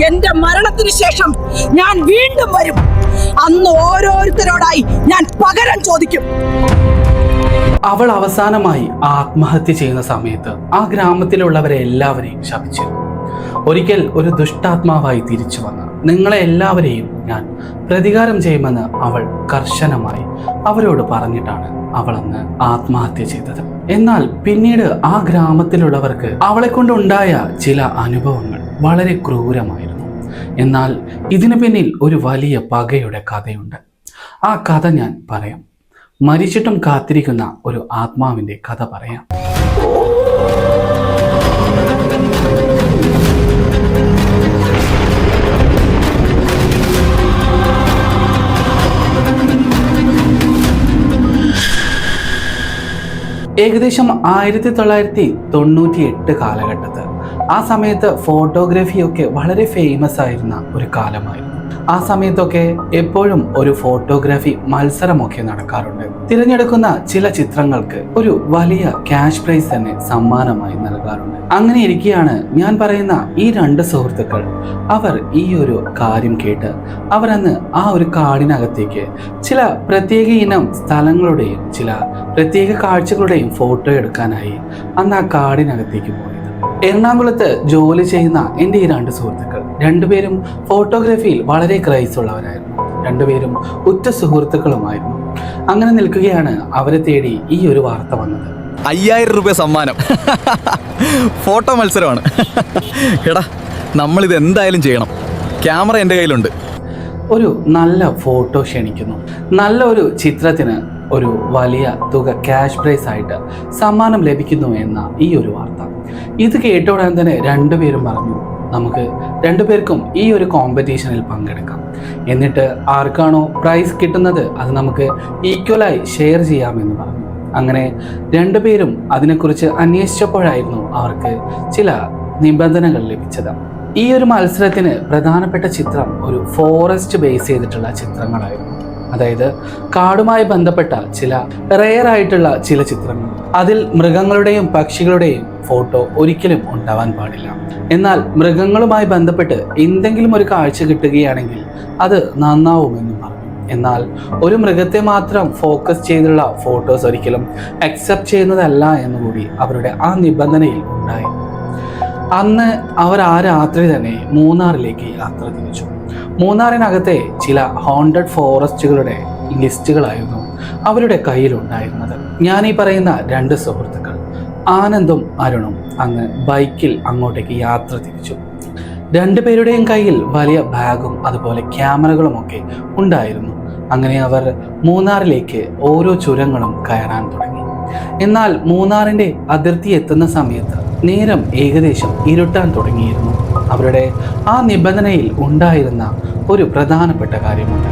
എന്റെ മരണത്തിന് ശേഷം ഞാൻ വീണ്ടും വരും. അന്ന് ഓരോരുത്തരോടായി ഞാൻ പകരം ചോദിക്കും. അവൾ അവസാനമായി ആത്മഹത്യ ചെയ്യുന്ന സമയത്ത് ആ ഗ്രാമത്തിലുള്ളവരെ എല്ലാവരെയും ശപിച്ചിരുന്നു. ഒരിക്കൽ ഒരു ദുഷ്ടാത്മാവായി തിരിച്ചു വന്ന് നിങ്ങളെ എല്ലാവരെയും ഞാൻ പ്രതികാരം ചെയ്യുമെന്ന് അവൾ കർശനമായി അവരോട് പറഞ്ഞിട്ടാണ് അവൾ അന്ന് ആത്മഹത്യ ചെയ്തത്. എന്നാൽ പിന്നീട് ആ ഗ്രാമത്തിലുള്ളവർക്ക് അവളെ കൊണ്ടുണ്ടായ ചില അനുഭവങ്ങൾ വളരെ ക്രൂരമായിരുന്നു. എന്നാൽ ഇതിനു പിന്നിൽ ഒരു വലിയ പകയുടെ കഥയുണ്ട്. ആ കഥ ഞാൻ പറയാം. മരിച്ചിട്ടും കാത്തിരിക്കുന്ന ഒരു ആത്മാവിൻ്റെ കഥ പറയാം. ഏകദേശം 1998 കാലഘട്ടത്ത് ആ സമയത്ത് ഫോട്ടോഗ്രാഫിയൊക്കെ വളരെ ഫേമസ് ആയിരുന്ന ഒരു കാലമായിരുന്നു. ആ സമയത്തൊക്കെ എപ്പോഴും ഒരു ഫോട്ടോഗ്രാഫി മത്സരമൊക്കെ നടക്കാറുണ്ട്. തിരഞ്ഞെടുക്കുന്ന ചില ചിത്രങ്ങൾക്ക് ഒരു വലിയ ക്യാഷ് പ്രൈസ് തന്നെ സമ്മാനമായി നൽകാറുണ്ട്. അങ്ങനെ ഇരിക്കെയാണ് ഞാൻ പറയുന്ന ഈ രണ്ട് സുഹൃത്തുക്കൾ അവർ ഈ ഒരു കാര്യം കേട്ട് അവരന്ന് ആ ഒരു കാടിനകത്തേക്ക് ചില പ്രത്യേക ഇനം സ്ഥലങ്ങളുടെയും ചില പ്രത്യേക കാഴ്ചകളുടെയും ഫോട്ടോ എടുക്കാനായി അന്ന് ആ കാടിനകത്തേക്ക് പോയത്. എറണാകുളത്ത് ജോലി ചെയ്യുന്ന എൻ്റെ ഈ രണ്ട് സുഹൃത്തുക്കൾ രണ്ടുപേരും ഫോട്ടോഗ്രാഫിയിൽ വളരെ ക്രൈസ് ഉള്ളവരായിരുന്നു. രണ്ടുപേരും ഉറ്റ സുഹൃത്തുക്കളുമായിരുന്നു. അങ്ങനെ നിൽക്കുകയാണ് അവരെ തേടി ഈ ഒരു വാർത്ത വന്നത്. 5000 രൂപ സമ്മാനം, ഫോട്ടോ മത്സരമാണ്. എടാ, നമ്മളിത് എന്തായാലും ചെയ്യണം. ക്യാമറ എൻ്റെ കയ്യിലുണ്ട്. ഒരു നല്ല ഫോട്ടോ ക്ഷണിക്കുന്നു. നല്ല ഒരു ചിത്രത്തിന് ഒരു വലിയ തുക ക്യാഷ് പ്രൈസ് ആയിട്ട് സമ്മാനം ലഭിക്കുന്നു എന്ന ഈ ഒരു വാർത്ത. ഇത് കേട്ട ഉടൻ തന്നെ രണ്ടുപേരും പറഞ്ഞു, നമുക്ക് രണ്ടുപേർക്കും ഈ ഒരു കോമ്പറ്റീഷനിൽ പങ്കെടുക്കാം. എന്നിട്ട് ആർക്കാണോ പ്രൈസ് കിട്ടുന്നത് അത് നമുക്ക് ഈക്വലായി ഷെയർ ചെയ്യാമെന്ന് പറഞ്ഞു. അങ്ങനെ രണ്ടുപേരും അതിനെക്കുറിച്ച് അന്വേഷിച്ചപ്പോഴായിരുന്നു അവർക്ക് ചില നിബന്ധനകൾ ലഭിച്ചത്. ഈ ഒരു മത്സരത്തിന് പ്രധാനപ്പെട്ട ചിത്രം ഒരു ഫോറസ്റ്റ് ബേസ് ചെയ്തിട്ടുള്ള ചിത്രങ്ങളായിരുന്നു. അതായത് കാടുമായി ബന്ധപ്പെട്ട ചില റെയർ ആയിട്ടുള്ള ചില ചിത്രങ്ങൾ. അതിൽ മൃഗങ്ങളുടെയും പക്ഷികളുടെയും ഫോട്ടോ ഒരിക്കലും ഉണ്ടാവാൻ പാടില്ല. എന്നാൽ മൃഗങ്ങളുമായി ബന്ധപ്പെട്ട് എന്തെങ്കിലും ഒരു കാഴ്ച കിട്ടുകയാണെങ്കിൽ അത് നന്നാവുമെന്ന് പറഞ്ഞു. എന്നാൽ ഒരു മൃഗത്തെ മാത്രം ഫോക്കസ് ചെയ്തുള്ള ഫോട്ടോസ് ഒരിക്കലും അക്സെപ്റ്റ് ചെയ്യുന്നതല്ല എന്നുകൂടി അവരുടെ ആ നിബന്ധനയിൽ ഉണ്ടായി. അന്ന് അവർ ആ രാത്രി തന്നെ മൂന്നാറിലേക്ക് യാത്ര തിരിച്ചു. മൂന്നാറിനകത്തെ ചില ഹോണ്ടഡ് ഫോറസ്റ്റുകളുടെ ലിസ്റ്റുകളായിരുന്നു അവരുടെ കയ്യിലുണ്ടായിരുന്നത്. ഞാൻ ഈ പറയുന്ന രണ്ട് സുഹൃത്തുക്കൾ ആനന്ദും അരുണും അന്ന് ബൈക്കിൽ അങ്ങോട്ടേക്ക് യാത്ര തിരിച്ചു. രണ്ടുപേരുടെയും കയ്യിൽ വലിയ ബാഗും അതുപോലെ ക്യാമറകളുമൊക്കെ ഉണ്ടായിരുന്നു. അങ്ങനെ അവർ മൂന്നാറിലേക്ക് ഓരോ ചുരങ്ങളും കയറാൻ തുടങ്ങി. എന്നാൽ മൂന്നാറിൻ്റെ അതിർത്തി എത്തുന്ന സമയത്ത് നേരം ഏകദേശം ഇരുട്ടാൻ തുടങ്ങിയിരുന്നു. അവരുടെ ആ നിബന്ധനയിൽ ഉണ്ടായിരുന്ന ഒരു പ്രധാനപ്പെട്ട കാര്യമുണ്ട്.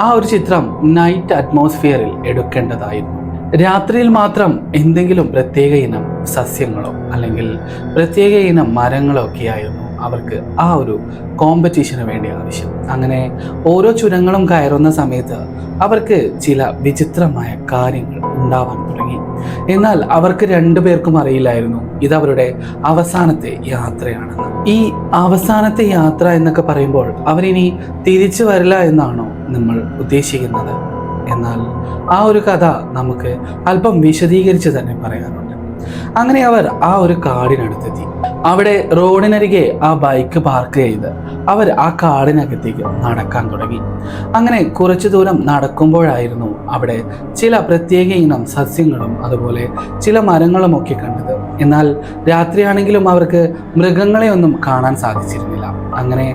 ആ ഒരു ചിത്രം നൈറ്റ് അറ്റ്മോസ്ഫിയറിൽ എടുക്കേണ്ടതായിരുന്നു. രാത്രിയിൽ മാത്രം എന്തെങ്കിലും പ്രത്യേക ഇനം സസ്യങ്ങളോ അല്ലെങ്കിൽ പ്രത്യേക ഇനം മരങ്ങളോ ഒക്കെ ആയിരുന്നു അവർക്ക് ആ ഒരു കോമ്പറ്റീഷന് വേണ്ടി ആവശ്യം. അങ്ങനെ ഓരോ ചുരങ്ങളും കയറുന്ന സമയത്ത് അവർക്ക് ചില വിചിത്രമായ കാര്യങ്ങൾ ഉണ്ടാവാൻ തുടങ്ങി. എന്നാൽ അവർക്ക് രണ്ടുപേർക്കും അറിയില്ലായിരുന്നു ഇതവരുടെ അവസാനത്തെ യാത്രയാണെന്ന്. ഈ അവസാനത്തെ യാത്ര എന്നൊക്കെ പറയുമ്പോൾ അവരിനി തിരിച്ചു വരില്ല എന്നാണോ നമ്മൾ ഉദ്ദേശിക്കുന്നത്? എന്നാൽ ആ ഒരു കഥ നമുക്ക് അല്പം വിശദീകരിച്ച് തന്നെ പറയാറുണ്ട്. അങ്ങനെ അവർ ആ ഒരു കാടിനടുത്തെത്തി. അവിടെ റോഡിനരികെ ആ ബൈക്ക് പാർക്ക് ചെയ്ത് അവർ ആ കാടിനകത്തേക്ക് നടക്കാൻ തുടങ്ങി. അങ്ങനെ കുറച്ചു ദൂരം നടക്കുമ്പോഴായിരുന്നു അവിടെ ചില പ്രത്യേക ഇനം സസ്യങ്ങളും അതുപോലെ ചില മരങ്ങളും ഒക്കെ കണ്ടത്. എന്നാൽ രാത്രിയാണെങ്കിലും അവർക്ക് മൃഗങ്ങളെ ഒന്നും കാണാൻ സാധിച്ചിരുന്നില്ല. അങ്ങനെ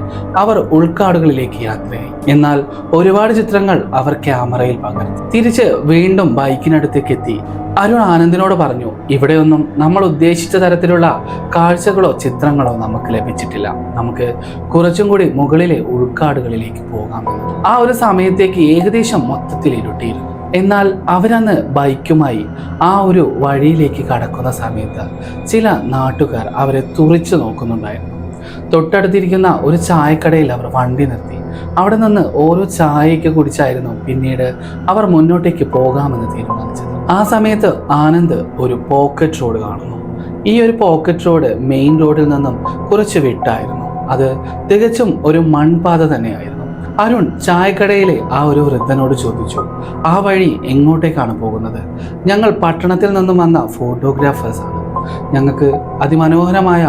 അവർ ഉൾക്കാടുകളിലേക്ക് യാത്രയായി. എന്നാൽ ഒരുപാട് ചിത്രങ്ങൾ അവർ ക്യാമറയിൽ പകർത്തി. തിരിച്ച് വീണ്ടും ബൈക്കിനടുത്തേക്ക് എത്തി അരുൺ ആനന്ദിനോട് പറഞ്ഞു, ഇവിടെയൊന്നും നമ്മൾ ഉദ്ദേശിച്ച തരത്തിലുള്ള കാഴ്ചകളോ ചിത്രങ്ങളോ നമുക്ക് ലഭിച്ചിട്ടില്ല. നമുക്ക് കുറച്ചും കൂടി മുകളിലെ ഉൾക്കാടുകളിലേക്ക് പോകാമെന്ന്. ആ ഒരു സമയത്തേക്ക് ഏകദേശം മൊത്തത്തിൽ ഇരുട്ടിയിരുന്നു. എന്നാൽ അവരന്ന് ബൈക്കുമായി ആ ഒരു വഴിയിലേക്ക് കടക്കുന്ന സമയത്ത് ചില നാട്ടുകാർ അവരെ തുറിച്ചു നോക്കുന്നുണ്ടായിരുന്നു. തൊട്ടടുത്തിരിക്കുന്ന ഒരു ചായക്കടയിൽ അവർ വണ്ടി നിർത്തി. അവിടെ നിന്ന് ഓരോ ചായയൊക്കെ കുടിച്ചായിരുന്നു പിന്നീട് അവർ മുന്നോട്ടേക്ക് പോകാമെന്ന് തീരുമാനിച്ചത്. ആ സമയത്ത് ആനന്ദ് ഒരു പോക്കറ്റ് റോഡ് കാണുന്നു. ഈ ഒരു പോക്കറ്റ് റോഡ് മെയിൻ റോഡിൽ നിന്നും കുറച്ച് വിട്ടായിരുന്നു. അത് തികച്ചും ഒരു മൺപാത തന്നെയായിരുന്നു. അരുൺ ചായക്കടയിലെ ആ ഒരു വൃദ്ധനോട് ചോദിച്ചു, ആ വഴി എങ്ങോട്ടേക്കാണ് പോകുന്നത്? ഞങ്ങൾ പട്ടണത്തിൽ നിന്നും വന്ന ഫോട്ടോഗ്രാഫേഴ്സാണ്. ഞങ്ങൾക്ക് അതിമനോഹരമായ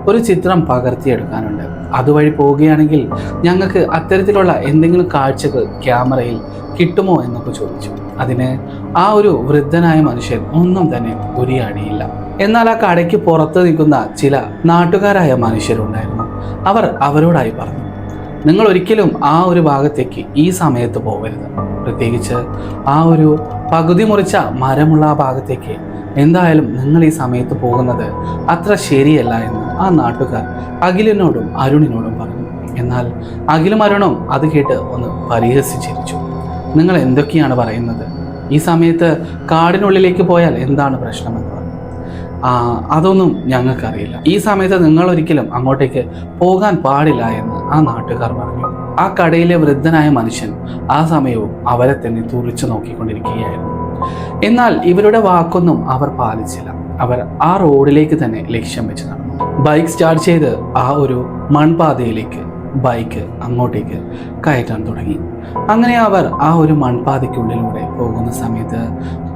ഒരു ചിത്രം പകർത്തിയെടുക്കാനുണ്ട്. അതുവഴി പോവുകയാണെങ്കിൽ ഞങ്ങൾക്ക് അത്തരത്തിലുള്ള എന്തെങ്കിലും കാഴ്ചകൾ ക്യാമറയിൽ കിട്ടുമോ എന്നൊക്കെ ചോദിച്ചു. അതിന് ആ ഒരു വൃദ്ധനായ മനുഷ്യൻ ഒന്നും തന്നെ ഉരിയാടിയില്ല. എന്നാൽ ആ കടയ്ക്ക് പുറത്ത് നിൽക്കുന്ന ചില നാട്ടുകാരായ മനുഷ്യരുണ്ടായിരുന്നു. അവർ അവരോടായി പറഞ്ഞു, നിങ്ങൾ ഒരിക്കലും ആ ഒരു ഭാഗത്തേക്ക് ഈ സമയത്ത് പോകരുത്. പ്രത്യേകിച്ച് ആ ഒരു പകുതി മുറിച്ച മരമുള്ള ആ ഭാഗത്തേക്ക് എന്തായാലും നിങ്ങൾ ഈ സമയത്ത് പോകുന്നത് അത്ര ശരിയല്ല എന്ന് ആ നാട്ടുകാർ അഖിലിനോടും അരുണിനോടും പറഞ്ഞു. എന്നാൽ അഖിലും അരുണും അത് കേട്ട് ഒന്ന് പരിഹസിച്ചിരിച്ചു. നിങ്ങൾ എന്തൊക്കെയാണ് പറയുന്നത്? ഈ സമയത്ത് കാടിനുള്ളിലേക്ക് പോയാൽ എന്താണ് പ്രശ്നമെന്ന് പറഞ്ഞു. അതൊന്നും ഞങ്ങൾക്കറിയില്ല. ഈ സമയത്ത് നിങ്ങൾ ഒരിക്കലും അങ്ങോട്ടേക്ക് പോകാൻ പാടില്ല എന്ന് ആ നാട്ടുകാർ പറഞ്ഞു. ആ കടയിലെ വൃദ്ധനായ മനുഷ്യൻ ആ സമയവും അവരെ തന്നെ തുറിച്ചു നോക്കിക്കൊണ്ടിരിക്കുകയായിരുന്നു. എന്നാൽ ഇവരുടെ വാക്കൊന്നും അവർ പാലിച്ചില്ല. അവർ ആ റോഡിലേക്ക് തന്നെ ലക്ഷ്യം വെച്ച് നടന്നു. ബൈക്ക് സ്റ്റാർട്ട് ചെയ്ത് ആ ഒരു മൺപാതയിലേക്ക് ബൈക്ക് അങ്ങോട്ടേക്ക് കയറ്റാൻ തുടങ്ങി. അങ്ങനെ അവർ ആ ഒരു മൺപാതയ്ക്കുള്ളിലൂടെ പോകുന്ന സമയത്ത്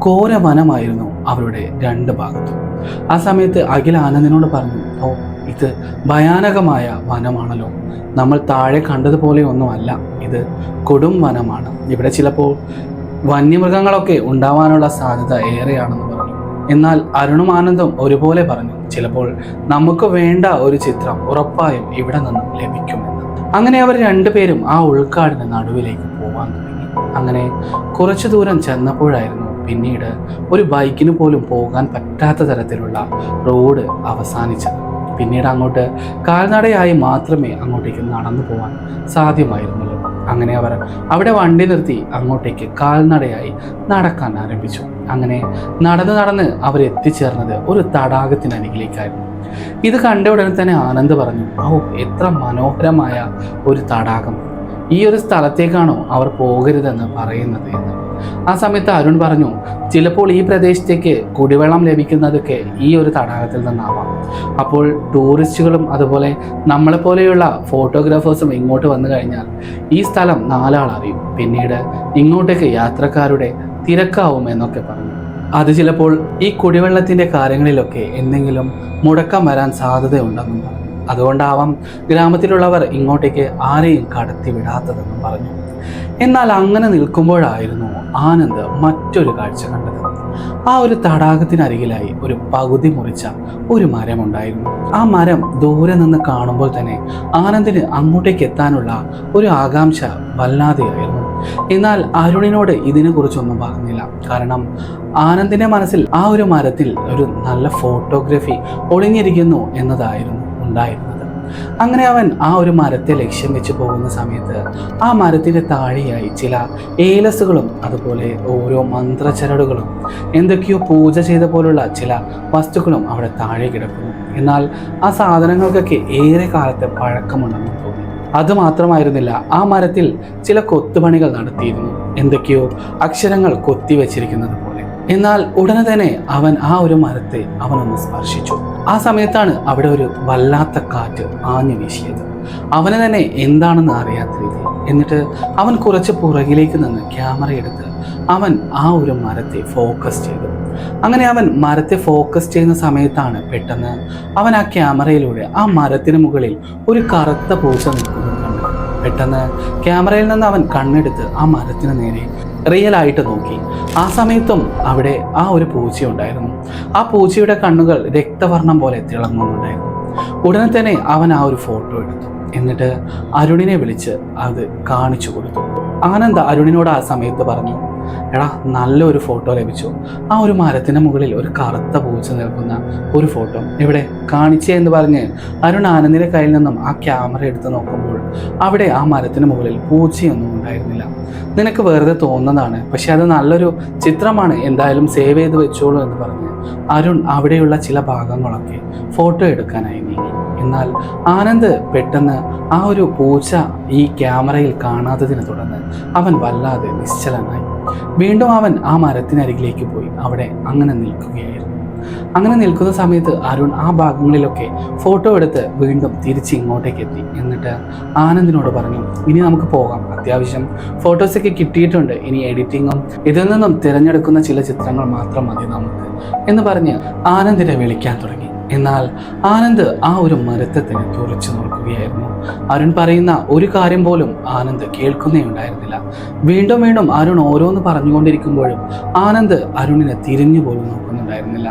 ഘോര വനമായിരുന്നു അവരുടെ രണ്ട് ഭാഗത്തും. ആ സമയത്ത് അഖിൽ ആനന്ദിനോട് പറഞ്ഞു, ഓ ഇത് ഭയാനകമായ വനമാണല്ലോ. നമ്മൾ താഴെ കണ്ടതുപോലെ ഒന്നുമല്ല, ഇത് കൊടും വനമാണ്. ഇവിടെ ചിലപ്പോൾ വന്യമൃഗങ്ങളൊക്കെ ഉണ്ടാവാനുള്ള സാധ്യത ഏറെയാണെന്ന് പറഞ്ഞു. എന്നാൽ അരുണും ആനന്ദും ഒരുപോലെ പറഞ്ഞു, ചിലപ്പോൾ നമുക്ക് വേണ്ട ഒരു ചിത്രം ഉറപ്പായും ഇവിടെ നിന്നും ലഭിക്കുമെന്ന്. അങ്ങനെ അവർ രണ്ടുപേരും ആ ഉൾക്കാടിന് നടുവിലേക്ക് പോകാൻ തുടങ്ങി. അങ്ങനെ കുറച്ചു ദൂരം ചെന്നപ്പോഴായിരുന്നു പിന്നീട് ഒരു ബൈക്കിന് പോലും പോകാൻ പറ്റാത്ത തരത്തിലുള്ള റോഡ് അവസാനിച്ചത്. പിന്നീട് അങ്ങോട്ട് കാൽനടയായി മാത്രമേ അങ്ങോട്ടേക്ക് നടന്നു പോകാൻ സാധ്യമായിരുന്നുള്ളൂ. അങ്ങനെ അവർ അവിടെ വണ്ടി നിർത്തി അങ്ങോട്ടേക്ക് കാൽനടയായി നടക്കാൻ ആരംഭിച്ചു. അങ്ങനെ നടന്ന് അവർ എത്തിച്ചേർന്നത് ഒരു തടാകത്തിനരികിലേക്കായിരുന്നു. ഇത് കണ്ട ഉടനെ തന്നെ ആനന്ദ് പറഞ്ഞു, ഓ എത്ര മനോഹരമായ ഒരു തടാകം, ഈ ഒരു സ്ഥലത്തേക്കാണോ അവർ പോകരുതെന്ന് പറയുന്നത് എന്ന്. ആ സമയത്ത് അരുൺ പറഞ്ഞു, ചിലപ്പോൾ ഈ പ്രദേശത്തേക്ക് കുടിവെള്ളം ലഭിക്കുന്നതൊക്കെ ഈ ഒരു തടാകത്തിൽ നിന്നാവാം. അപ്പോൾ ടൂറിസ്റ്റുകളും അതുപോലെ നമ്മളെപ്പോലെയുള്ള ഫോട്ടോഗ്രാഫേഴ്സും ഇങ്ങോട്ട് വന്നു കഴിഞ്ഞാൽ ഈ സ്ഥലം നാലാൾ അറിയും. പിന്നീട് ഇങ്ങോട്ടേക്ക് യാത്രക്കാരുടെ തിരക്കാവും എന്നൊക്കെ പറഞ്ഞു. അത് ചിലപ്പോൾ ഈ കുടിവെള്ളത്തിൻ്റെ കാര്യങ്ങളിലൊക്കെ എന്തെങ്കിലും മുടക്കം വരാൻ സാധ്യതയുണ്ടെന്നും പറഞ്ഞു. അതുകൊണ്ടാവാം ഗ്രാമത്തിലുള്ളവർ ഇങ്ങോട്ടേക്ക് ആരെയും കടത്തി വിടാത്തതെന്നും പറഞ്ഞു. എന്നാൽ അങ്ങനെ നിൽക്കുമ്പോഴായിരുന്നു ആനന്ദ് മറ്റൊരു കാഴ്ച കണ്ടത്. ആ ഒരു തടാകത്തിനരികിലായി ഒരു പകുതി മുറിച്ച ഒരു മരമുണ്ടായിരുന്നു. ആ മരം ദൂരെ നിന്ന് കാണുമ്പോൾ തന്നെ ആനന്ദിന് അങ്ങോട്ടേക്ക് എത്താനുള്ള ഒരു ആകാംക്ഷ വല്ലാതെയായിരുന്നു. എന്നാൽ അരുണിനോട് ഇതിനെക്കുറിച്ചൊന്നും പറഞ്ഞില്ല. കാരണം ആനന്ദിന്റെ മനസ്സിൽ ആ ഒരു മരത്തിൽ ഒരു നല്ല ഫോട്ടോഗ്രാഫി ഒളിഞ്ഞിരിക്കുന്നു എന്നതായിരുന്നു ഉണ്ടായിരുന്നത്. അങ്ങനെ അവൻ ആ ഒരു മരത്തെ ലക്ഷ്യം വെച്ച് പോകുന്ന സമയത്ത് ആ മരത്തിൻ്റെ താഴെയായി ചില ഏലസുകളും അതുപോലെ ഓരോ മന്ത്രചരടുകളും എന്തൊക്കെയോ പൂജ ചെയ്ത പോലുള്ള ചില വസ്തുക്കളും അവിടെ താഴെ കിടക്കുന്നു. എന്നാൽ ആ സാധനങ്ങൾക്കൊക്കെ ഏറെ കാലത്തെ പഴക്കമുണ്ടെന്ന് തോന്നി. അതുമാത്രമായിരുന്നില്ല, ആ മരത്തിൽ ചില കൊത്തുപണികൾ നടത്തിയിരുന്നു, എന്തൊക്കെയോ അക്ഷരങ്ങൾ കൊത്തിവെച്ചിരിക്കുന്നത് പോലെ. എന്നാൽ ഉടനെ തന്നെ അവൻ ആ ഒരു മരത്തെ അവനൊന്ന് സ്പർശിച്ചു. ആ സമയത്താണ് അവിടെ ഒരു വല്ലാത്ത കാറ്റ് ആഞ്ഞു വീശിയത്. അവന് തന്നെ എന്താണെന്ന് അറിയാത്ത രീതി. എന്നിട്ട് അവൻ കുറച്ച് പുറകിലേക്ക് നിന്ന് ക്യാമറ എടുത്ത് അവൻ ആ ഒരു മരത്തെ ഫോക്കസ് ചെയ്തു. അങ്ങനെ അവൻ മരത്തെ ഫോക്കസ് ചെയ്യുന്ന സമയത്താണ് പെട്ടെന്ന് അവൻ ആ ക്യാമറയിലൂടെ ആ മരത്തിന് മുകളിൽ ഒരു കറുത്ത പൂച്ച നിൽക്കുന്നത് കണ്ടു. പെട്ടെന്ന് ക്യാമറയിൽ നിന്ന് അവൻ കണ്ണെടുത്ത് ആ മരത്തിന് നേരെ റിയലായിട്ട് നോക്കി. ആ സമയത്തും അവിടെ ആ ഒരു പൂച്ചയുണ്ടായിരുന്നു. ആ പൂച്ചയുടെ കണ്ണുകൾ രക്തവർണം പോലെ തിളങ്ങുന്നുണ്ടായിരുന്നു. ഉടനെ തന്നെ അവൻ ആ ഒരു ഫോട്ടോ എടുത്തു. എന്നിട്ട് അരുണിനെ വിളിച്ച് അത് കാണിച്ചു കൊടുത്തു. ആനന്ദ് അരുണിനോട് ആ സമയത്ത് പറഞ്ഞു, എടാ നല്ലൊരു ഫോട്ടോ ലഭിച്ചു. ആ ഒരു മരത്തിന് മുകളിൽ ഒരു കറുത്ത പൂച്ച നിൽക്കുന്ന ഒരു ഫോട്ടോ ഇവിടെ കാണിച്ചേ എന്ന് പറഞ്ഞ് അരുൺ ആനന്ദിന്റെ കയ്യിൽ നിന്നും ആ ക്യാമറ എടുത്ത് നോക്കുമ്പോൾ അവിടെ ആ മരത്തിന് മുകളിൽ പൂച്ചയൊന്നും ഉണ്ടായിരുന്നില്ല. നിനക്ക് വെറുതെ തോന്നുന്നതാണ്, പക്ഷെ അത് നല്ലൊരു ചിത്രമാണ്, എന്തായാലും സേവ് ചെയ്ത് വെച്ചോളൂ എന്ന് പറഞ്ഞ് അരുൺ അവിടെയുള്ള ചില ഭാഗങ്ങളൊക്കെ ഫോട്ടോ എടുക്കാനായി നീങ്ങി. എന്നാൽ ആനന്ദ് പെട്ടെന്ന് ആ ഒരു പൂച്ച ഈ ക്യാമറയിൽ കാണാത്തതിനെ തുടർന്ന് അവൻ വല്ലാതെ നിശ്ചലനായി. വീണ്ടും അവൻ ആ മരത്തിനരികിലേക്ക് പോയി അവിടെ അങ്ങനെ നിൽക്കുകയായിരുന്നു. അങ്ങനെ നിൽക്കുന്ന സമയത്ത് അരുൺ ആ ഭാഗങ്ങളിലൊക്കെ ഫോട്ടോ എടുത്ത് വീണ്ടും തിരിച്ച് ഇങ്ങോട്ടേക്ക് എത്തി. എന്നിട്ട് ആനന്ദിനോട് പറഞ്ഞു, ഇനി നമുക്ക് പോകാം, അത്യാവശ്യം ഫോട്ടോസൊക്കെ കിട്ടിയിട്ടുണ്ട്, ഇനി എഡിറ്റിങ്ങും ഇതിൽ നിന്നും തിരഞ്ഞെടുക്കുന്ന ചില ചിത്രങ്ങൾ മാത്രം മതി നമുക്ക് എന്ന് പറഞ്ഞ് ആനന്ദിനെ വിളിക്കാൻ തുടങ്ങി. എന്നാൽ ആനന്ദ് ആ ഒരു മരത്തെ തന്നെ തുറച്ചു നോക്കുകയായിരുന്നു. അരുൺ പറയുന്ന ഒരു കാര്യം പോലും ആനന്ദ് കേൾക്കുന്നേ ഉണ്ടായിരുന്നില്ല. വീണ്ടും വീണ്ടും അരുൺ ഓരോന്ന് പറഞ്ഞുകൊണ്ടിരിക്കുമ്പോഴും ആനന്ദ് അരുണിനെ തിരിഞ്ഞു പോലും നോക്കുന്നുണ്ടായിരുന്നില്ല.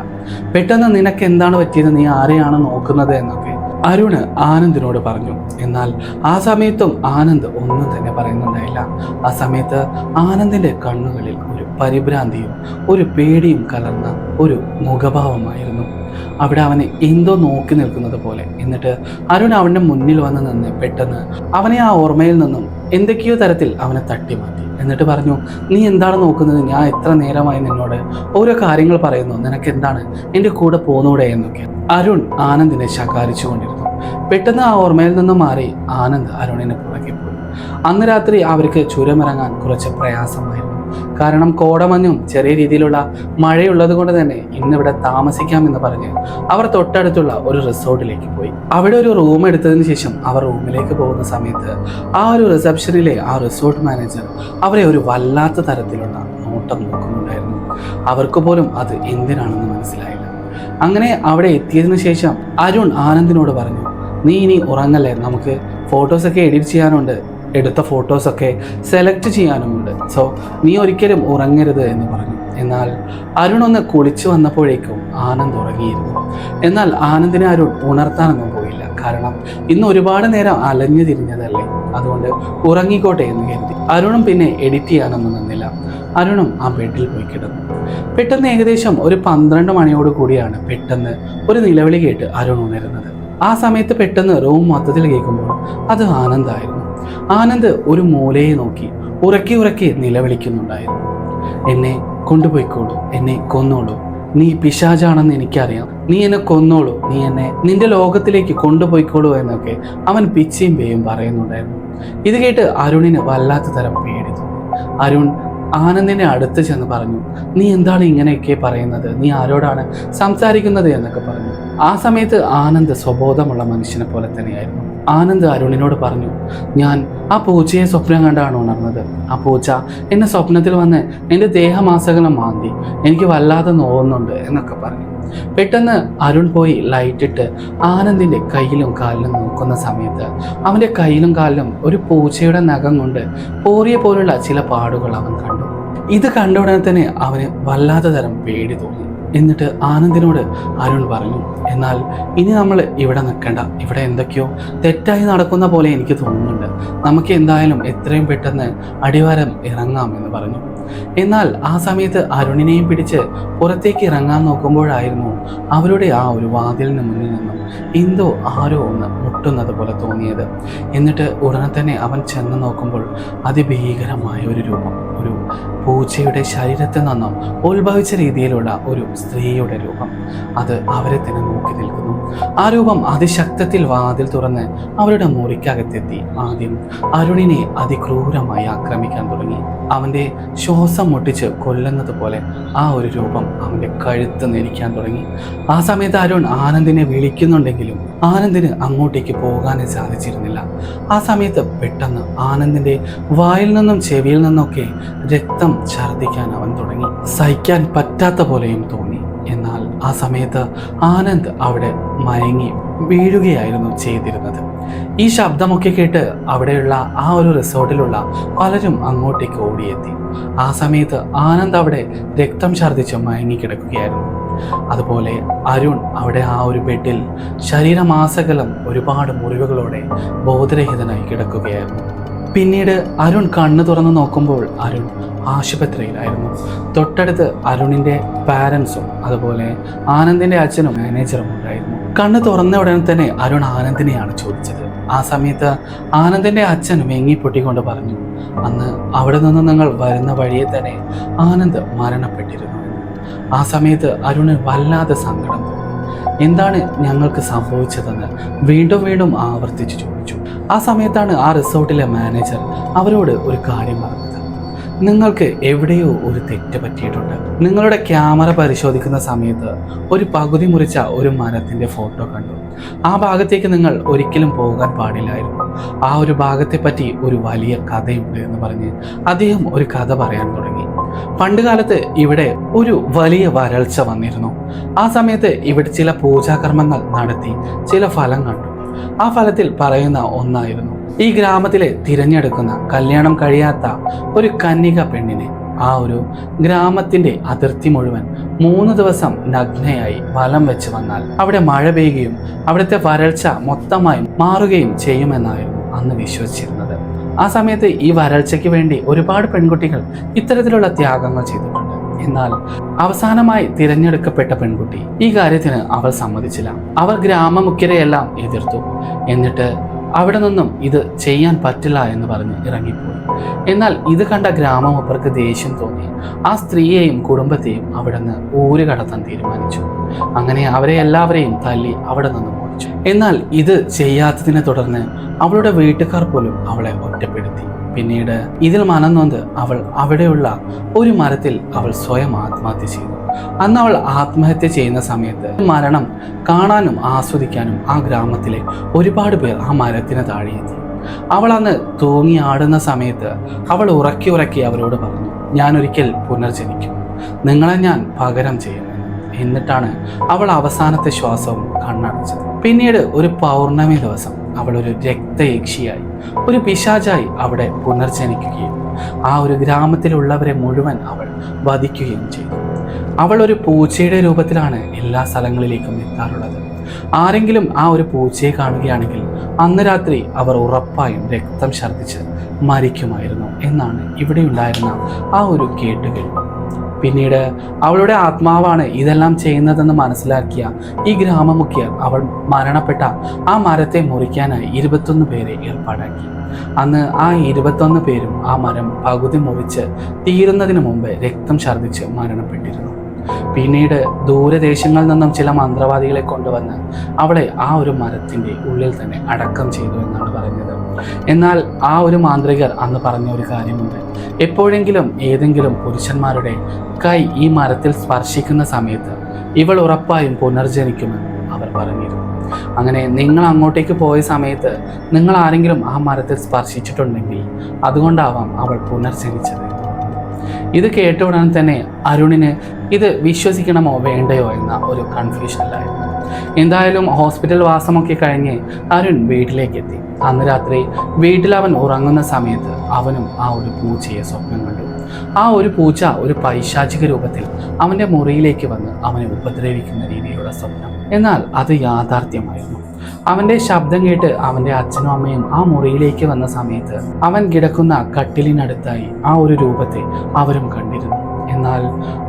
പെട്ടെന്ന് നിനക്ക് എന്താണ് പറ്റിയത്, നീ ആരെയാണ് നോക്കുന്നത് എന്നൊക്കെ അരുണ് ആനന്ദിനോട് പറഞ്ഞു. എന്നാൽ ആ സമയത്തും ആനന്ദ് ഒന്നും തന്നെ പറയുന്നുണ്ടായില്ല. ആ സമയത്ത് ആനന്ദിന്റെ കണ്ണുകളിൽ ഒരു പരിഭ്രാന്തിയും ഒരു പേടിയും കലർന്ന ഒരു മുഖഭാവമായിരുന്നു. അവിടെ അവനെ എന്തോ നോക്കി നിൽക്കുന്നത് പോലെ. എന്നിട്ട് അരുൺ അവൻ്റെ മുന്നിൽ വന്ന് നിന്ന് പെട്ടെന്ന് അവനെ ആ ഓർമ്മയിൽ നിന്നും എന്തൊക്കെയോ തരത്തിൽ അവനെ തട്ടി മാറ്റി. എന്നിട്ട് പറഞ്ഞു, നീ എന്താണ് നോക്കുന്നത്, ഞാൻ എത്ര നേരമായി നിന്നോട് ഓരോ കാര്യങ്ങൾ പറയുന്നു, നിനക്ക് എന്താണ്, എൻ്റെ കൂടെ പോന്നൂടെ എന്നൊക്കെ അരുൺ ആനന്ദിനെ ശകാരിച്ചു കൊണ്ടിരുന്നു. പെട്ടെന്ന് ആ ഓർമ്മയിൽ നിന്നും മാറി ആനന്ദ് അരുണിനെ പുറകെ പോയി. അന്ന് രാത്രി അവർക്ക് ചുരമിറങ്ങാൻ കുറച്ച് പ്രയാസമായിരുന്നു. കാരണം കോടമഞ്ഞും ചെറിയ രീതിയിലുള്ള മഴയുള്ളത് കൊണ്ട് തന്നെ ഇന്നിവിടെ താമസിക്കാമെന്ന് പറഞ്ഞ് അവർ തൊട്ടടുത്തുള്ള ഒരു റിസോർട്ടിലേക്ക് പോയി. അവിടെ ഒരു റൂം എടുത്തതിന് ശേഷം അവർ റൂമിലേക്ക് പോകുന്ന സമയത്ത് ആ ഒരു റിസപ്ഷനിലെ ആ റിസോർട്ട് മാനേജർ അവരെ ഒരു വല്ലാത്ത തരത്തിലുള്ള നോട്ടം നോക്കുന്നുണ്ടായിരുന്നു. അവർക്ക് പോലും അത് എന്തിനാണെന്ന് മനസ്സിലായില്ല. അങ്ങനെ അവിടെ എത്തിയതിനു ശേഷം അരുൺ ആനന്ദിനോട് പറഞ്ഞു, നീ ഇനി ഉറങ്ങല്ലേ, നമുക്ക് ഫോട്ടോസൊക്കെ എഡിറ്റ് ചെയ്യാനുണ്ട്, എടുത്ത ഫോട്ടോസൊക്കെ സെലക്ട് ചെയ്യാനുമുണ്ട്, സോ നീ ഒരിക്കലും ഉറങ്ങരുത് എന്ന് പറഞ്ഞു. എന്നാൽ അരുൺ ഒന്ന് കുളിച്ചു വന്നപ്പോഴേക്കും ആനന്ദ് ഉറങ്ങിയിരുന്നു. എന്നാൽ ആനന്ദിനെ അരുൺ ഉണർത്താനൊന്നും പോയില്ല. കാരണം ഇന്ന് ഒരുപാട് നേരം അലഞ്ഞു തിരിഞ്ഞതല്ലേ, അതുകൊണ്ട് ഉറങ്ങിക്കോട്ടെ എന്ന് കരുതി അരുണും പിന്നെ എഡിറ്റ് ചെയ്യാനൊന്നും നിന്നില്ല. അരുണും ആ ബെഡിൽ പോയി കിടന്നു. പെട്ടെന്ന് ഏകദേശം ഒരു 12 മണിയോട് കൂടിയാണ് പെട്ടെന്ന് ഒരു നിലവിളി കേട്ട് അരുൺ ഉണരുന്നത്. ആ സമയത്ത് പെട്ടെന്ന് റൂം മൊത്തത്തിൽ കേൾക്കുമ്പോൾ അത് ആനന്ദായിരുന്നു. ആനന്ദ് ഒരു മൂലയെ നോക്കി ഉറക്കി ഉറക്കി നിലവിളിക്കുന്നുണ്ടായിരുന്നു, എന്നെ കൊണ്ടുപോയിക്കോളൂ, എന്നെ കൊന്നോളൂ, നീ പിശാചാണെന്ന് എനിക്കറിയാം, നീ എന്നെ കൊന്നോളൂ, നീ എന്നെ നിന്റെ ലോകത്തിലേക്ക് കൊണ്ടുപോയിക്കോളൂ എന്നൊക്കെ അവൻ പിച്ചിയും പേയും പറയുന്നുണ്ടായിരുന്നു. ഇത് കേട്ട് അരുണിന് വല്ലാത്ത തരം പേടി തോന്നി. അരുൺ ആനന്ദിനെ അടുത്ത് ചെന്ന് പറഞ്ഞു, നീ എന്താണ് ഇങ്ങനെയൊക്കെ പറയുന്നത്, നീ ആരോടാണ് സംസാരിക്കുന്നത് എന്നൊക്കെ പറഞ്ഞു. ആ സമയത്ത് ആനന്ദ് സ്വബോധമുള്ള മനുഷ്യനെ പോലെ തന്നെയായിരുന്നു. ആനന്ദ് അരുണിനോട് പറഞ്ഞു, ഞാൻ ആ പൂച്ചയെ സ്വപ്നം കണ്ടാണ് ഉണർന്നത്, ആ പൂച്ച എന്നെ സ്വപ്നത്തിൽ വന്ന് എൻ്റെ ദേഹമാസകലം മാന്തി, എനിക്ക് വല്ലാതെ നോവുന്നുണ്ട് എന്നൊക്കെ പറഞ്ഞു. പെട്ടെന്ന് അരുൺ പോയി ലൈറ്റിട്ട് ആനന്ദിൻ്റെ കയ്യിലും കാലിലും നോക്കുന്ന സമയത്ത് അവൻ്റെ കയ്യിലും കാലിലും ഒരു പൂച്ചയുടെ നഖം കൊണ്ട് പോറിയ പോലുള്ള ചില പാടുകൾ അവൻ കണ്ടു. ഇത് കണ്ട ഉടനെ തന്നെ അവന് വല്ലാത്ത തരം പേടി തോന്നി. എന്നിട്ട് ആനന്ദിനോട് അരുൺ പറഞ്ഞു, എന്നാൽ ഇനി നമ്മൾ ഇവിടെ നിൽക്കണ്ട, ഇവിടെ എന്തൊക്കെയോ തെറ്റായി നടക്കുന്ന പോലെ എനിക്ക് തോന്നുന്നുണ്ട്, നമുക്ക് എന്തായാലും എത്രയും പെട്ടെന്ന് അടിവാരം ഇറങ്ങാം എന്ന് പറഞ്ഞു. എന്നാൽ ആ സമയത്ത് അരുണിനെയും പിടിച്ച് പുറത്തേക്ക് ഇറങ്ങാൻ നോക്കുമ്പോഴായിരുന്നു അവരുടെ ആ ഒരു വാതിലിന് മുന്നിൽ നിന്നും എന്തോ ആരോ ഒന്ന് മുട്ടുന്നത് പോലെ തോന്നിയത്. എന്നിട്ട് ഉടനെ തന്നെ അവൻ ചെന്ന് നോക്കുമ്പോൾ അതിഭീകരമായ ഒരു രൂപം, ഒരു പൂച്ചയുടെ ശരീരത്തിൽ നിന്നും ഉത്ഭവിച്ച രീതിയിലുള്ള ഒരു സ്ത്രീയുടെ രൂപം, അത് അവരെ തന്നെ നോക്കി നിൽക്കുന്നു. ആ രൂപം അതിശക്തത്തിൽ വാതിൽ തുറന്ന് അവരുടെ മുറിക്കകത്തെത്തി ആദ്യം അരുണിനെ അതിക്രൂരമായി ആക്രമിക്കാൻ തുടങ്ങി. അവൻ്റെ ശ്വാസം മുട്ടിച്ച് കൊല്ലുന്നത് പോലെ ആ ഒരു രൂപം അവൻ്റെ കഴുത്ത് നെരിക്കാൻ തുടങ്ങി. ആ സമയത്ത് അരുൺ ആനന്ദിനെ വിളിക്കുന്നുണ്ടെങ്കിലും ആനന്ദിന് അങ്ങോട്ടേക്ക് പോകാനേ സാധിച്ചിരുന്നില്ല. ആ സമയത്ത് പെട്ടെന്ന് ആനന്ദിൻ്റെ വായിൽ നിന്നും ചെവിയിൽ നിന്നൊക്കെ രക്തം ഛർദ്ദിക്കാൻ അവൻ തുടങ്ങി. സഹിക്കാൻ പറ്റാത്ത പോലെയും തോന്നി. എന്നാൽ ആ സമയത്ത് ആനന്ദ് അവിടെ മയങ്ങി വീഴുകയായിരുന്നു ചെയ്തിരുന്നത്. ഈ ശബ്ദമൊക്കെ കേട്ട് അവിടെയുള്ള ആ ഒരു റിസോർട്ടിലുള്ള പലരും അങ്ങോട്ടേക്ക് ഓടിയെത്തി. ആ സമയത്ത് ആനന്ദ് അവിടെ രക്തം ഛർദ്ദിച്ച് മയങ്ങിക്കിടക്കുകയായിരുന്നു. അതുപോലെ അരുൺ അവിടെ ആ ഒരു ബെഡിൽ ശരീരമാസകലം ഒരുപാട് മുറിവുകളോടെ ബോധരഹിതനായി കിടക്കുകയായിരുന്നു. പിന്നീട് അരുൺ കണ്ണു തുറന്ന് നോക്കുമ്പോൾ അരുൺ ആശുപത്രിയിലായിരുന്നു. തൊട്ടടുത്ത് അരുണിൻ്റെ പാരൻസും അതുപോലെ ആനന്ദിൻ്റെ അച്ഛനും മാനേജറും ഉണ്ടായിരുന്നു. കണ്ണ് തുറന്ന ഉടനെ തന്നെ അരുൺ ആനന്ദിനെയാണ് ചോദിച്ചത്. ആ സമയത്ത് ആനന്ദിൻ്റെ അച്ഛൻ വെങ്ങിപ്പൊട്ടിക്കൊണ്ട് പറഞ്ഞു, അന്ന് അവിടെ നിന്ന് നിങ്ങൾ വരുന്ന വഴിയെ തന്നെ ആനന്ദ് മരണപ്പെട്ടിരുന്നു. ആ സമയത്ത് അരുണ് വല്ലാതെ സങ്കടം തോന്നി. എന്താണ് ഞങ്ങൾക്ക് സംഭവിച്ചതെന്ന് വീണ്ടും വീണ്ടും ആവർത്തിച്ച് ചോദിച്ചു. ആ സമയത്താണ് ആ റിസോർട്ടിലെ മാനേജർ അവരോട് ഒരു കാര്യം പറഞ്ഞത്. നിങ്ങൾക്ക് എവിടെയോ ഒരു തെറ്റ് പറ്റിയിട്ടുണ്ട്. നിങ്ങളുടെ ക്യാമറ പരിശോധിക്കുന്ന സമയത്ത് ഒരു പകുതി മുറിച്ച ഒരു മരത്തിൻ്റെ ഫോട്ടോ കണ്ടു. ആ ഭാഗത്തേക്ക് നിങ്ങൾ ഒരിക്കലും പോകാൻ പാടില്ലായിരുന്നു. ആ ഒരു ഭാഗത്തെപ്പറ്റി ഒരു വലിയ കഥയുണ്ട് എന്ന് പറഞ്ഞ് അദ്ദേഹം ഒരു കഥ പറയാൻ തുടങ്ങി. പണ്ടുകാലത്ത് ഇവിടെ ഒരു വലിയ വരൾച്ച വന്നിരുന്നു. ആ സമയത്ത് ഇവിടെ ചില പൂജാകർമ്മങ്ങൾ നടത്തി ചില ഫലം കണ്ടു. ആ ഫലത്തിൽ പറയുന്ന ഒന്നായിരുന്നു, ഈ ഗ്രാമത്തിലെ തിരഞ്ഞെടുക്കുന്ന കല്യാണം കഴിയാത്ത ഒരു കന്യക പെണ്ണിനെ ആ ഒരു ഗ്രാമത്തിന്റെ അതിർത്തി മുഴുവൻ 3 ദിവസം നഗ്നയായി വലം വെച്ച് വന്നാൽ അവിടെ മഴ പെയ്യുകയും അവിടുത്തെ വരൾച്ച മൊത്തമായും മാറുകയും ചെയ്യുമെന്നായിരുന്നു അന്ന് വിശ്വസിച്ചിരുന്നത്. ആ സമയത്ത് ഈ വരൾച്ചയ്ക്ക് വേണ്ടി ഒരുപാട് പെൺകുട്ടികൾ ഇത്തരത്തിലുള്ള ത്യാഗങ്ങൾ ചെയ്തിട്ടുണ്ട്. എന്നാൽ അവസാനമായി തിരഞ്ഞെടുക്കപ്പെട്ട പെൺകുട്ടി ഈ കാര്യത്തിന് അവൾ സമ്മതിച്ചില്ല. അവർ ഗ്രാമമുഖ്യരെയെല്ലാം എതിർത്തു. എന്നിട്ട് അവിടെ നിന്നും ഇത് ചെയ്യാൻ പറ്റില്ല എന്ന് പറഞ്ഞ് ഇറങ്ങിപ്പോയി. എന്നാൽ ഇത് കണ്ട ഗ്രാമമുപ്പർക്ക് ദേഷ്യം തോന്നി. ആ സ്ത്രീയെയും കുടുംബത്തെയും അവിടെ നിന്ന് ഊര് കടത്താൻ തീരുമാനിച്ചു. അങ്ങനെ അവരെ എല്ലാവരെയും തല്ലി അവിടെ നിന്ന് ഓടിച്ചു. എന്നാൽ ഇത് ചെയ്യാത്തതിനെ തുടർന്ന് അവളുടെ വീട്ടുകാർ പോലും അവളെ ഒറ്റപ്പെടുത്തി. പിന്നീട് ഇതിൽ മനംനൊന്ത് അവൾ അവിടെയുള്ള ഒരു മരത്തിൽ അവൾ സ്വയം ആത്മഹത്യ ചെയ്തു. അന്ന് അവൾ ആത്മഹത്യ ചെയ്യുന്ന സമയത്ത് മരണം കാണാനും ആസ്വദിക്കാനും ആ ഗ്രാമത്തിലെ ഒരുപാട് പേർ ആ മരത്തിന് താഴെയെത്തി. അവൾ അന്ന് തൂങ്ങി ആടുന്ന സമയത്ത് അവൾ ഉറക്കി അവരോട് പറഞ്ഞു, ഞാനൊരിക്കൽ പുനർജനിക്കും, നിങ്ങളെ ഞാൻ പകരം ചെയ്യുമെന്ന്. എന്നിട്ടാണ് അവൾ അവസാനത്തെ ശ്വാസവും കണ്ണടച്ചത്. പിന്നീട് ഒരു പൗർണമി ദിവസം അവൾ ഒരു രക്തയക്ഷിയായി, ഒരു പിശാചായി അവിടെ പുനർജനിക്കുകയും ആ ഒരു ഗ്രാമത്തിലുള്ളവരെ മുഴുവൻ അവൾ വധിക്കുകയും ചെയ്തു. അവൾ ഒരു പൂച്ചയുടെ രൂപത്തിലാണ് എല്ലാ സ്ഥലങ്ങളിലേക്കും എത്താറുള്ളത്. ആരെങ്കിലും ആ ഒരു പൂച്ചയെ കാണുകയാണെങ്കിൽ അന്ന് രാത്രി അവർ ഉറപ്പായും രക്തം ഛർദ്ദിച്ച് മരിക്കുമായിരുന്നു എന്നാണ് ഇവിടെ ഉണ്ടായിരുന്ന ആ ഒരു കേട്ടുകേൾവി. പിന്നീട് അവളുടെ ആത്മാവാണ് ഇതെല്ലാം ചെയ്യുന്നതെന്ന് മനസ്സിലാക്കിയ ഈ ഗ്രാമമുഖ്യർ അവൾ മരണപ്പെട്ട ആ മരത്തെ മുറിക്കാനായി 21 പേരെ ഏർപ്പാടാക്കി. അന്ന് ആ 21 പേരും ആ മരം പകുതി മുറിച്ച് തീരുന്നതിന് മുമ്പ് രക്തം ഛർദ്ദിച്ച് മരണപ്പെട്ടിരുന്നു. പിന്നീട് ദൂരദേശങ്ങളിൽ നിന്നും ചില മന്ത്രവാദികളെ കൊണ്ടുവന്ന് അവളെ ആ ഒരു മരത്തിൻ്റെ ഉള്ളിൽ തന്നെ അടക്കം ചെയ്തു എന്നാണ് പറഞ്ഞത്. എന്നാൽ ആ ഒരു മാന്ത്രികർ അന്ന് പറഞ്ഞ ഒരു കാര്യമുണ്ട്, എപ്പോഴെങ്കിലും ഏതെങ്കിലും പുരുഷന്മാരുടെ കൈ ഈ മരത്തിൽ സ്പർശിക്കുന്ന സമയത്ത് ഇവൾ ഉറപ്പായും പുനർജനിക്കുമെന്ന് അവർ പറഞ്ഞിരുന്നു. അങ്ങനെ നിങ്ങൾ അങ്ങോട്ടേക്ക് പോയ സമയത്ത് നിങ്ങൾ ആരെങ്കിലും ആ മരത്തിൽ സ്പർശിച്ചിട്ടുണ്ടെങ്കിൽ അതുകൊണ്ടാവാം അവൾ പുനർജനിച്ചത്. ഇത് കേട്ട ഉടൻ തന്നെ അരുണിന് ഇത് വിശ്വസിക്കണമോ വേണ്ടയോ എന്ന ഒരു കൺഫ്യൂഷനിലായിരുന്നു. എന്തായാലും ഹോസ്പിറ്റൽ വാസമൊക്കെ കഴിഞ്ഞ് അരുൺ വീട്ടിലേക്ക് എത്തി. അന്ന് രാത്രി വീട്ടിൽ അവൻ ഉറങ്ങുന്ന സമയത്ത് അവനും ആ ഒരു പൂച്ചയെ സ്വപ്നം കണ്ടു. ആ ഒരു പൂച്ച ഒരു പൈശാചിക രൂപത്തിൽ അവൻ്റെ മുറിയിലേക്ക് വന്ന് അവനെ ഉപദ്രവിക്കുന്ന രീതിയിലുള്ള സ്വപ്നം. എന്നാൽ അത് യാഥാർത്ഥ്യമായിരുന്നു. അവൻ്റെ ശബ്ദം കേട്ട് അവൻ്റെ അച്ഛനും അമ്മയും ആ മുറിയിലേക്ക് വന്ന സമയത്ത് അവൻ കിടക്കുന്ന കട്ടിലിനടുത്തായി ആ ഒരു രൂപത്തെ അവരും കണ്ടിരുന്നു. എന്നാൽ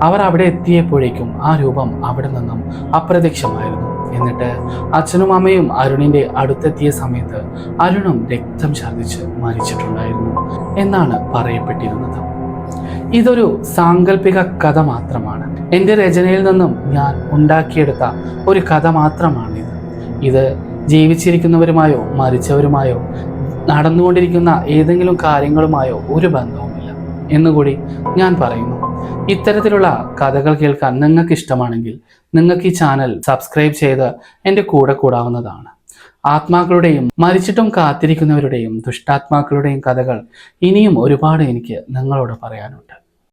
അവർ അവിടെ എത്തിയപ്പോഴേക്കും ആ രൂപം അവിടെ നിന്നും അപ്രത്യക്ഷമായിരുന്നു. എന്നിട്ട് അച്ഛനും അമ്മയും അരുണിൻ്റെ അടുത്തെത്തിയ സമയത്ത് അരുണും രക്തം ഛർദ്ദിച്ച് മരിച്ചിട്ടുണ്ടായിരുന്നു എന്നാണ് പറയപ്പെട്ടിരുന്നത്. ഇതൊരു സാങ്കല്പിക കഥ മാത്രമാണ്. എൻ്റെ രചനയിൽ നിന്നും ഞാൻ ഉണ്ടാക്കിയെടുത്ത ഒരു കഥ മാത്രമാണിത്. ഇത് ജീവിച്ചിരിക്കുന്നവരുമായോ മരിച്ചവരുമായോ നടന്നുകൊണ്ടിരിക്കുന്ന ഏതെങ്കിലും കാര്യങ്ങളുമായോ ഒരു ബന്ധവുമില്ല എന്നുകൂടി ഞാൻ പറയുന്നു. ഇത്തരത്തിലുള്ള കഥകൾ കേൾക്കാൻ നിങ്ങൾക്ക് ഇഷ്ടമാണെങ്കിൽ നിങ്ങൾക്ക് ഈ ചാനൽ സബ്സ്ക്രൈബ് ചെയ്ത് എൻ്റെ കൂടെ കൂടാവുന്നതാണ്. ആത്മാക്കളുടെയും മരിച്ചിട്ടും കാത്തിരിക്കുന്നവരുടെയും ദുഷ്ടാത്മാക്കളുടെയും കഥകൾ ഇനിയും ഒരുപാട് എനിക്ക് നിങ്ങളോട് പറയാനുണ്ട്.